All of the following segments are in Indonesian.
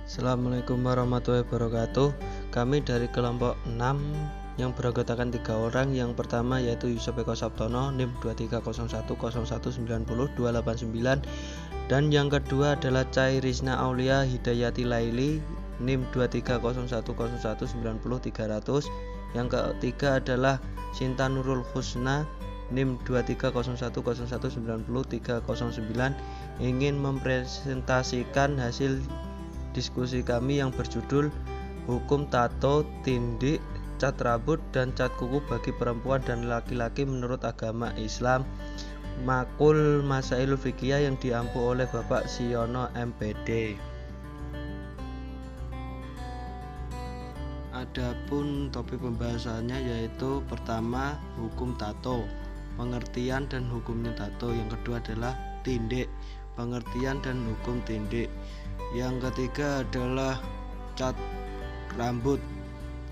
Assalamualaikum warahmatullahi wabarakatuh. Kami dari kelompok 6 yang beranggotakan 3 orang. Yang pertama yaitu Yusuf Eko Sabtono, NIM 230101900289. Dan yang kedua adalah Cai Rizna Aulia Hidayati Laili, NIM 230101900300. Yang ketiga adalah Sinta Nurul Husna, NIM 230101900309, ingin mempresentasikan hasil diskusi kami yang berjudul Hukum Tato, Tindik, Cat Rambut, dan Cat Kuku bagi perempuan dan laki-laki menurut agama Islam, Makul Masailul Fiqhiyah, yang diampu oleh Bapak Siono MPD. Adapun topik pembahasannya yaitu pertama hukum tato, pengertian dan hukumnya tato. Yang kedua adalah tindik, pengertian dan hukum tindik. Yang ketiga adalah cat rambut,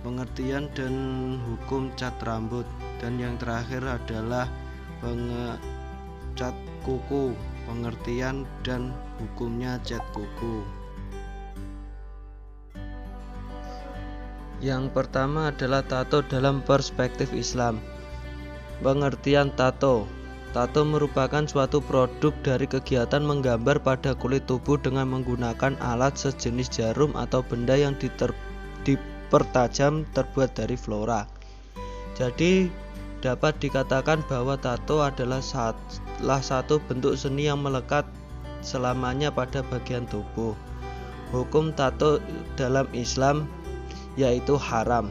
pengertian dan hukum cat rambut. Dan yang terakhir adalah cat kuku, pengertian dan hukumnya cat kuku. Yang pertama adalah tato dalam perspektif Islam. Pengertian tato. Tato merupakan suatu produk dari kegiatan menggambar pada kulit tubuh dengan menggunakan alat sejenis jarum atau benda yang dipertajam terbuat dari flora. Jadi dapat dikatakan bahwa tato adalah salah satu bentuk seni yang melekat selamanya pada bagian tubuh. Hukum tato dalam Islam yaitu haram.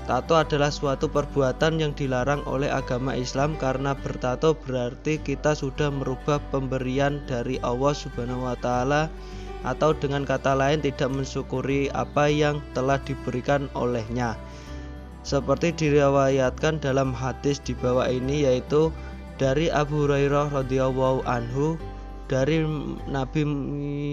Tato adalah suatu perbuatan yang dilarang oleh agama Islam karena bertato berarti kita sudah merubah pemberian dari Allah Subhanahu wa taala, atau dengan kata lain tidak mensyukuri apa yang telah diberikan olehnya. Seperti diriwayatkan dalam hadis di bawah ini, yaitu dari Abu Hurairah radhiyallahu anhu, dari Nabi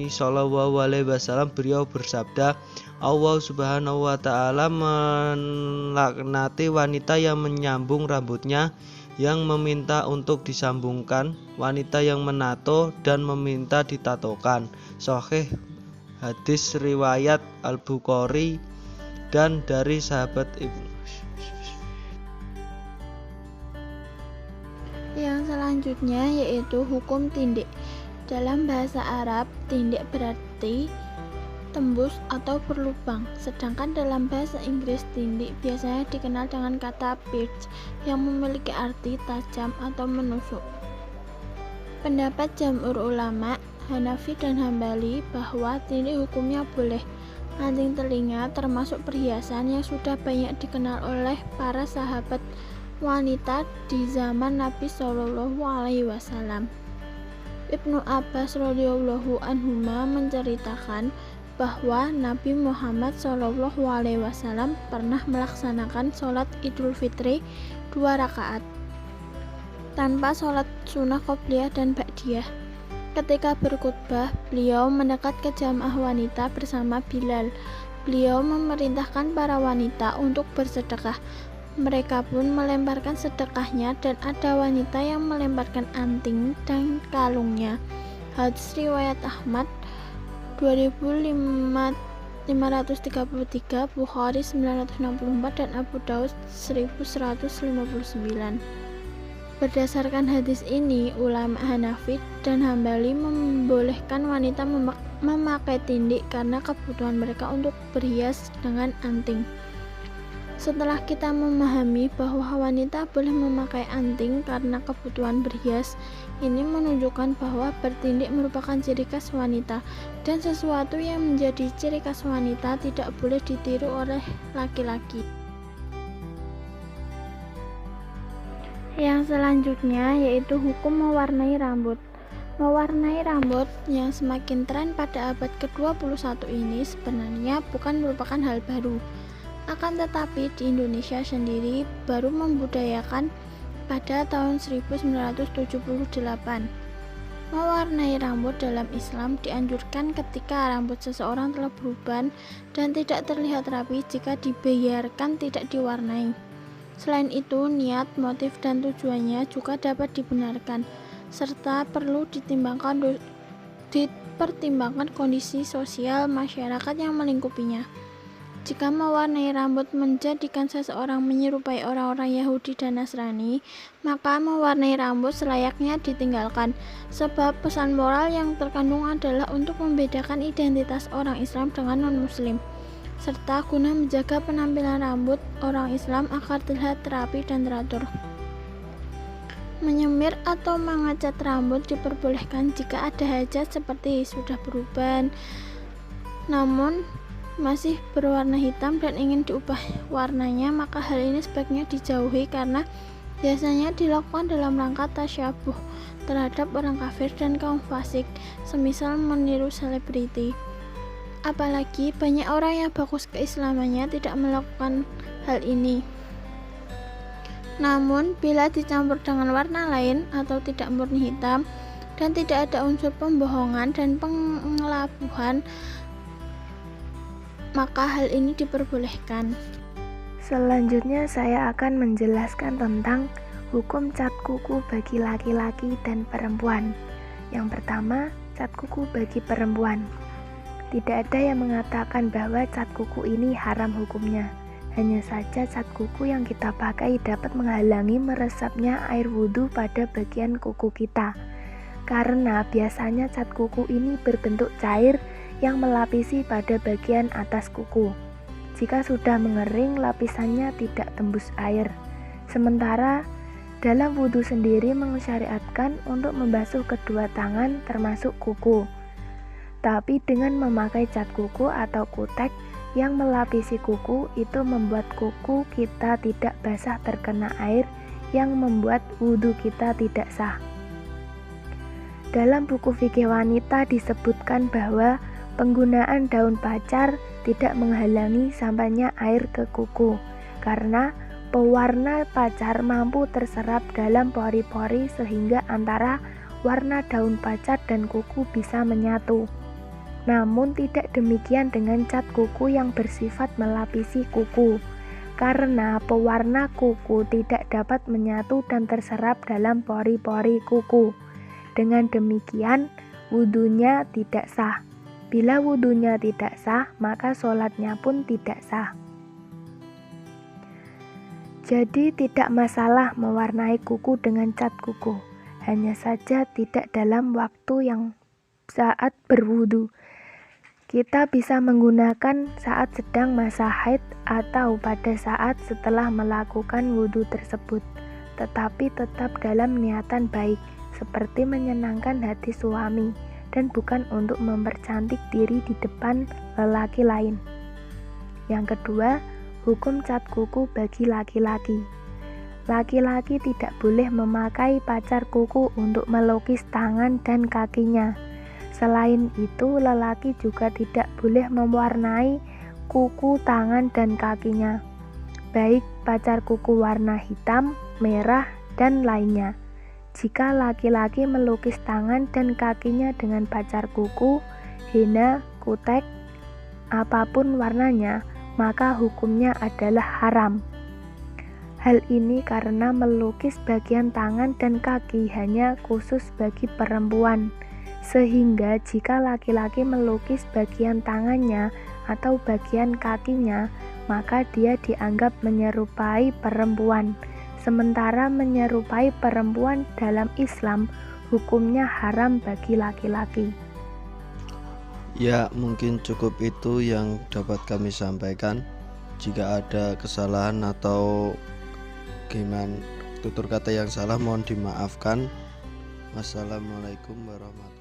Shallallahu alaihi wasallam, beliau bersabda, Allah Subhanahu wa taala melaknati wanita yang menyambung rambutnya, yang meminta untuk disambungkan, wanita yang menato dan meminta ditatokan. Sahih hadis riwayat Al-Bukhari dan dari sahabat Ibnu. Yang selanjutnya yaitu hukum tindik. Dalam bahasa Arab, tindik berarti tembus atau berlubang, sedangkan dalam bahasa Inggris tindik biasanya dikenal dengan kata pierce yang memiliki arti tajam atau menusuk. Pendapat jamhur ulama Hanafi dan Hambali bahwa tindik hukumnya boleh. Anting telinga termasuk perhiasan yang sudah banyak dikenal oleh para sahabat wanita di zaman Nabi Shallallahu alaihi wasallam. Ibnu Abbas radhiyallahu anhuma menceritakan bahwa Nabi Muhammad Shallallahu alaihi wasallam pernah melaksanakan sholat Idul Fitri 2 rakaat tanpa sholat sunnah qobliyah dan ba'diyah. Ketika berkhutbah, beliau mendekat ke jamaah wanita bersama Bilal. Beliau memerintahkan para wanita untuk bersedekah. Mereka pun melemparkan sedekahnya, dan ada wanita yang melemparkan anting dan kalungnya. Hadis riwayat Ahmad 2533, Bukhari 964, dan Abu Daud 1159. Berdasarkan hadis ini, ulama Hanafi dan Hambali membolehkan wanita memakai tindik karena kebutuhan mereka untuk berhias dengan anting. Setelah kita memahami bahwa wanita boleh memakai anting karena kebutuhan berhias, ini menunjukkan bahwa bertindik merupakan ciri khas wanita, dan sesuatu yang menjadi ciri khas wanita tidak boleh ditiru oleh laki-laki. Yang selanjutnya yaitu hukum mewarnai rambut. Mewarnai rambut yang semakin tren pada abad ke-21 ini sebenarnya bukan merupakan hal baru. Akan tetapi di Indonesia sendiri baru membudayakan pada tahun 1978. Mewarnai rambut dalam Islam dianjurkan ketika rambut seseorang telah beruban dan tidak terlihat rapi jika dibiarkan tidak diwarnai. Selain itu, niat, motif, dan tujuannya juga dapat dibenarkan, serta perlu dipertimbangkan kondisi sosial masyarakat yang melingkupinya. Jika mewarnai rambut menjadikan seseorang menyerupai orang-orang Yahudi dan Nasrani, maka mewarnai rambut selayaknya ditinggalkan, sebab pesan moral yang terkandung adalah untuk membedakan identitas orang Islam dengan non-Muslim, serta guna menjaga penampilan rambut orang Islam agar terlihat rapi dan teratur. Menyemir atau mengecat rambut diperbolehkan jika ada hajat seperti sudah beruban, namun masih berwarna hitam dan ingin diubah warnanya, maka hal ini sebaiknya dijauhi karena biasanya dilakukan dalam rangka tasyabuh terhadap orang kafir dan kaum fasik, semisal meniru selebriti. Apalagi banyak orang yang bagus keislamannya tidak melakukan hal ini. Namun bila dicampur dengan warna lain atau tidak murni hitam dan tidak ada unsur pembohongan dan pengelabuhan, maka hal ini diperbolehkan. Selanjutnya saya akan menjelaskan tentang hukum cat kuku bagi laki-laki dan perempuan. Yang pertama, cat kuku bagi perempuan. Tidak ada yang mengatakan bahwa cat kuku ini haram hukumnya. Hanya saja cat kuku yang kita pakai dapat menghalangi meresapnya air wudhu pada bagian kuku kita. Karena biasanya cat kuku ini berbentuk cair yang melapisi pada bagian atas kuku. Jika sudah mengering, lapisannya tidak tembus air. Sementara dalam wudhu sendiri mensyariatkan untuk membasuh kedua tangan termasuk kuku. Tapi dengan memakai cat kuku atau kutek yang melapisi kuku, itu membuat kuku kita tidak basah terkena air yang membuat wudhu kita tidak sah. Dalam buku fikih wanita disebutkan bahwa penggunaan daun pacar tidak menghalangi sampainya air ke kuku, karena pewarna pacar mampu terserap dalam pori-pori sehingga antara warna daun pacar dan kuku bisa menyatu. Namun tidak demikian dengan cat kuku yang bersifat melapisi kuku, karena pewarna kuku tidak dapat menyatu dan terserap dalam pori-pori kuku. Dengan demikian, wudhunya tidak sah. Bila wudhunya tidak sah, maka sholatnya pun tidak sah. Jadi tidak masalah mewarnai kuku dengan cat kuku, hanya saja tidak dalam waktu yang saat berwudhu. Kita bisa menggunakan saat sedang masa haid atau pada saat setelah melakukan wudhu tersebut, tetapi tetap dalam niatan baik, seperti menyenangkan hati suami, dan bukan untuk mempercantik diri di depan lelaki lain. Yang kedua, hukum cat kuku bagi laki-laki. Laki-laki tidak boleh memakai pacar kuku untuk melukis tangan dan kakinya. Selain itu, lelaki juga tidak boleh mewarnai kuku, tangan, dan kakinya, baik pacar kuku warna hitam, merah, dan lainnya. Jika laki-laki melukis tangan dan kakinya dengan pacar kuku, henna, kutek, apapun warnanya, maka hukumnya adalah haram. Hal ini karena melukis bagian tangan dan kaki hanya khusus bagi perempuan, sehingga jika laki-laki melukis bagian tangannya atau bagian kakinya, maka dia dianggap menyerupai perempuan. Sementara menyerupai perempuan dalam Islam hukumnya haram bagi laki-laki. Ya, mungkin cukup itu yang dapat kami sampaikan. Jika ada kesalahan atau gimana tutur kata yang salah, mohon dimaafkan. Wassalamualaikum warahmatullahi wabarakatuh.